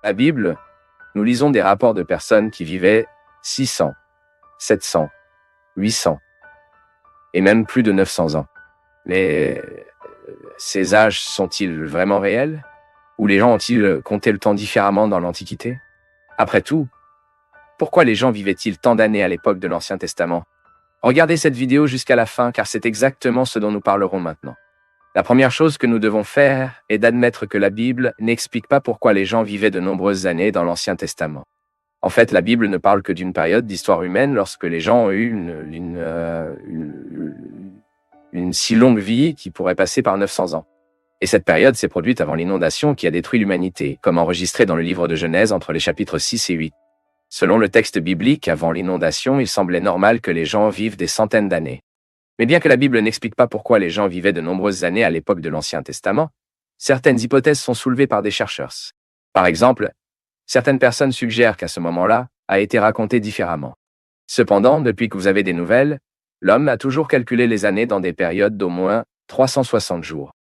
La Bible, nous lisons des rapports de personnes qui vivaient 600, 700, 800 et même plus de 900 ans. Mais ces âges sont-ils vraiment réels? Ou les gens ont-ils compté le temps différemment dans l'Antiquité? Après tout, pourquoi les gens vivaient-ils tant d'années à l'époque de l'Ancien Testament? Regardez cette vidéo jusqu'à la fin car c'est exactement ce dont nous parlerons maintenant. La première chose que nous devons faire est d'admettre que la Bible n'explique pas pourquoi les gens vivaient de nombreuses années dans l'Ancien Testament. En fait, la Bible ne parle que d'une période d'histoire humaine lorsque les gens ont eu une si longue vie qui pourrait passer par 900 ans. Et cette période s'est produite avant l'inondation qui a détruit l'humanité, comme enregistré dans le livre de Genèse entre les chapitres 6 et 8. Selon le texte biblique, avant l'inondation, il semblait normal que les gens vivent des centaines d'années. Mais bien que la Bible n'explique pas pourquoi les gens vivaient de nombreuses années à l'époque de l'Ancien Testament, certaines hypothèses sont soulevées par des chercheurs. Par exemple, certaines personnes suggèrent qu'à ce moment-là, a été raconté différemment. Cependant, depuis que vous avez des nouvelles, l'homme a toujours calculé les années dans des périodes d'au moins 360 jours.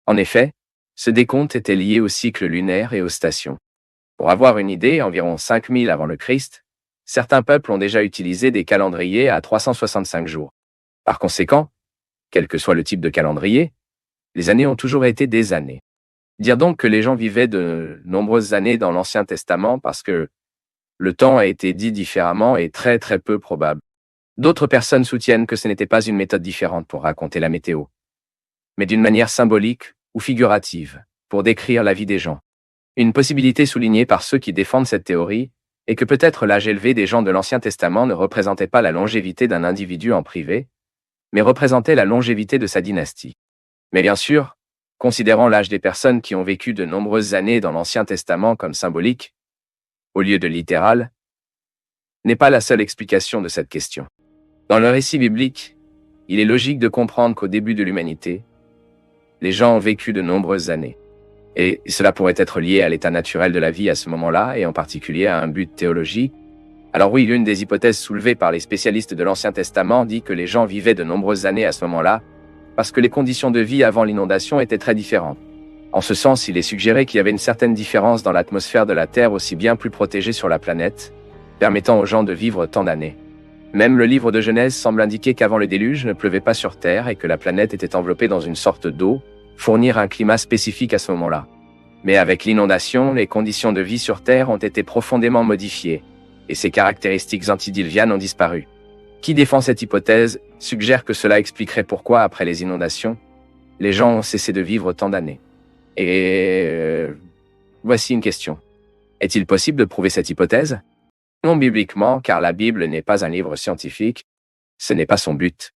En effet, ce décompte était lié au cycle lunaire et aux stations. Pour avoir une idée, environ 5000 avant le Christ, certains peuples ont déjà utilisé des calendriers à 365 jours. Par conséquent, quel que soit le type de calendrier, les années ont toujours été des années. Dire donc que les gens vivaient de nombreuses années dans l'Ancien Testament parce que le temps a été dit différemment est très très peu probable. D'autres personnes soutiennent que ce n'était pas une méthode différente pour raconter la météo, mais d'une manière symbolique ou figurative, pour décrire la vie des gens. Une possibilité soulignée par ceux qui défendent cette théorie est que peut-être l'âge élevé des gens de l'Ancien Testament ne représentait pas la longévité d'un individu en privé, mais représentait la longévité de sa dynastie. Mais bien sûr, considérant l'âge des personnes qui ont vécu de nombreuses années dans l'Ancien Testament comme symbolique, au lieu de littéral, n'est pas la seule explication de cette question. Dans le récit biblique, il est logique de comprendre qu'au début de l'humanité, les gens ont vécu de nombreuses années. Et cela pourrait être lié à l'état naturel de la vie à ce moment-là, et en particulier à un but théologique. Alors oui, l'une des hypothèses soulevées par les spécialistes de l'Ancien Testament dit que les gens vivaient de nombreuses années à ce moment-là, parce que les conditions de vie avant l'inondation étaient très différentes. En ce sens, il est suggéré qu'il y avait une certaine différence dans l'atmosphère de la Terre, aussi bien plus protégée sur la planète, permettant aux gens de vivre tant d'années. Même le livre de Genèse semble indiquer qu'avant le déluge ne pleuvait pas sur Terre et que la planète était enveloppée dans une sorte d'eau, fournir un climat spécifique à ce moment-là. Mais avec l'inondation, les conditions de vie sur Terre ont été profondément modifiées, et ces caractéristiques antidiluviennes ont disparu. Qui défend cette hypothèse suggère que cela expliquerait pourquoi, après les inondations, les gens ont cessé de vivre tant d'années. Et voici une question. Est-il possible de prouver cette hypothèse? Non bibliquement, car la Bible n'est pas un livre scientifique, ce n'est pas son but.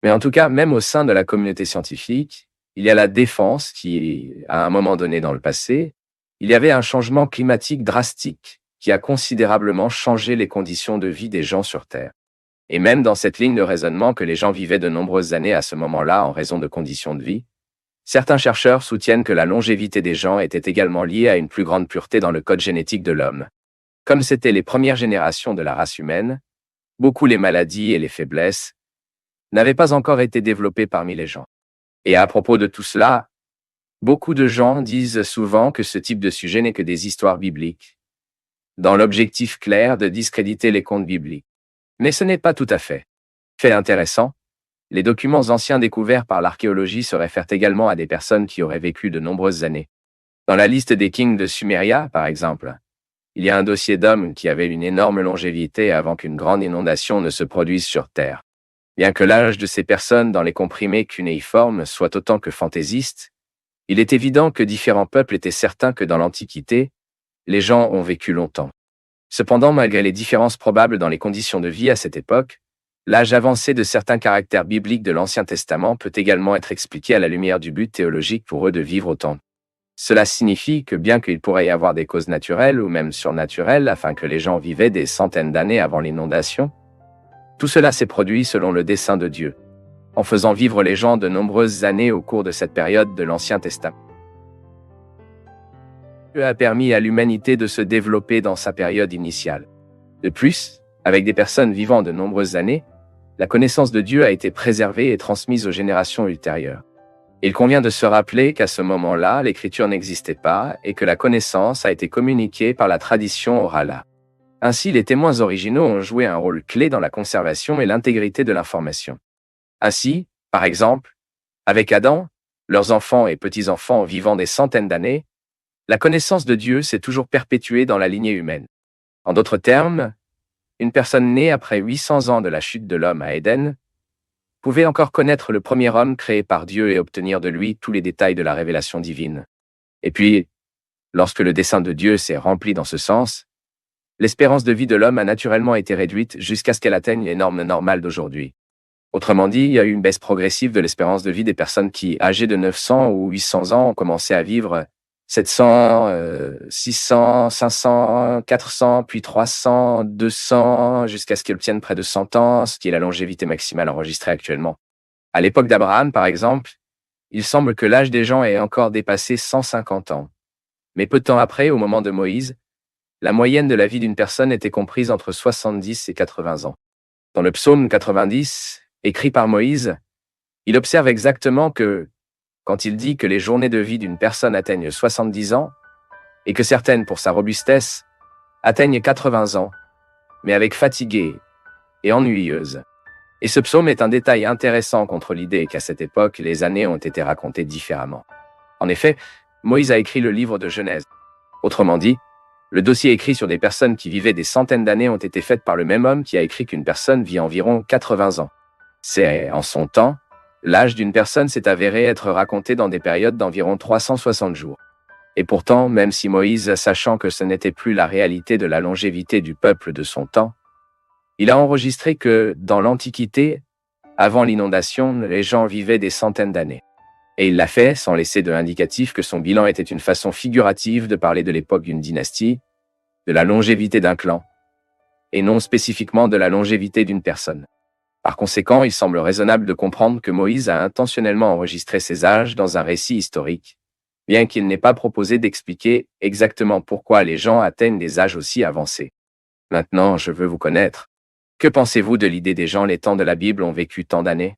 Mais en tout cas, même au sein de la communauté scientifique, il y a la défense qui, à un moment donné dans le passé, il y avait un changement climatique drastique qui a considérablement changé les conditions de vie des gens sur Terre. Et même dans cette ligne de raisonnement que les gens vivaient de nombreuses années à ce moment-là en raison de conditions de vie, certains chercheurs soutiennent que la longévité des gens était également liée à une plus grande pureté dans le code génétique de l'homme. Comme c'étaient les premières générations de la race humaine, beaucoup les maladies et les faiblesses n'avaient pas encore été développées parmi les gens. Et à propos de tout cela, beaucoup de gens disent souvent que ce type de sujet n'est que des histoires bibliques, dans l'objectif clair de discréditer les contes bibliques. Mais ce n'est pas tout à fait. Fait intéressant, les documents anciens découverts par l'archéologie se réfèrent également à des personnes qui auraient vécu de nombreuses années. Dans la liste des kings de Suméria, par exemple, il y a un dossier d'hommes qui avaient une énorme longévité avant qu'une grande inondation ne se produise sur Terre. Bien que l'âge de ces personnes dans les comprimés cunéiformes soit autant que fantaisiste, il est évident que différents peuples étaient certains que dans l'Antiquité, les gens ont vécu longtemps. Cependant, malgré les différences probables dans les conditions de vie à cette époque, l'âge avancé de certains caractères bibliques de l'Ancien Testament peut également être expliqué à la lumière du but théologique pour eux de vivre autant. Cela signifie que bien qu'il pourrait y avoir des causes naturelles ou même surnaturelles afin que les gens vivaient des centaines d'années avant l'inondation, tout cela s'est produit selon le dessein de Dieu, en faisant vivre les gens de nombreuses années au cours de cette période de l'Ancien Testament. Dieu a permis à l'humanité de se développer dans sa période initiale. De plus, avec des personnes vivant de nombreuses années, la connaissance de Dieu a été préservée et transmise aux générations ultérieures. Il convient de se rappeler qu'à ce moment-là, l'écriture n'existait pas et que la connaissance a été communiquée par la tradition orale. Ainsi, les témoins originaux ont joué un rôle clé dans la conservation et l'intégrité de l'information. Ainsi, par exemple, avec Adam, leurs enfants et petits-enfants vivant des centaines d'années, la connaissance de Dieu s'est toujours perpétuée dans la lignée humaine. En d'autres termes, une personne née après 800 ans de la chute de l'homme à Éden pouvait encore connaître le premier homme créé par Dieu et obtenir de lui tous les détails de la révélation divine. Et puis, lorsque le dessein de Dieu s'est rempli dans ce sens, l'espérance de vie de l'homme a naturellement été réduite jusqu'à ce qu'elle atteigne les normes normales d'aujourd'hui. Autrement dit, il y a eu une baisse progressive de l'espérance de vie des personnes qui, âgées de 900 ou 800 ans, ont commencé à vivre 700, 600, 500, 400, puis 300, 200, jusqu'à ce qu'ils obtiennent près de 100 ans, ce qui est la longévité maximale enregistrée actuellement. À l'époque d'Abraham, par exemple, il semble que l'âge des gens ait encore dépassé 150 ans. Mais peu de temps après, au moment de Moïse, la moyenne de la vie d'une personne était comprise entre 70 et 80 ans. Dans le psaume 90, écrit par Moïse, il observe exactement que, quand il dit que les journées de vie d'une personne atteignent 70 ans, et que certaines, pour sa robustesse, atteignent 80 ans, mais avec fatiguée et ennuyeuse. Et ce psaume est un détail intéressant contre l'idée qu'à cette époque, les années ont été racontées différemment. En effet, Moïse a écrit le livre de Genèse. Autrement dit, le dossier écrit sur des personnes qui vivaient des centaines d'années ont été faites par le même homme qui a écrit qu'une personne vit environ 80 ans. C'est, en son temps, l'âge d'une personne s'est avéré être raconté dans des périodes d'environ 360 jours. Et pourtant, même si Moïse, sachant que ce n'était plus la réalité de la longévité du peuple de son temps, il a enregistré que, dans l'Antiquité, avant l'inondation, les gens vivaient des centaines d'années. Et il l'a fait sans laisser de l'indicatif que son bilan était une façon figurative de parler de l'époque d'une dynastie, de la longévité d'un clan, et non spécifiquement de la longévité d'une personne. Par conséquent, il semble raisonnable de comprendre que Moïse a intentionnellement enregistré ces âges dans un récit historique, bien qu'il n'ait pas proposé d'expliquer exactement pourquoi les gens atteignent des âges aussi avancés. Maintenant, je veux vous connaître. Que pensez-vous de l'idée des gens les temps de la Bible ont vécu tant d'années?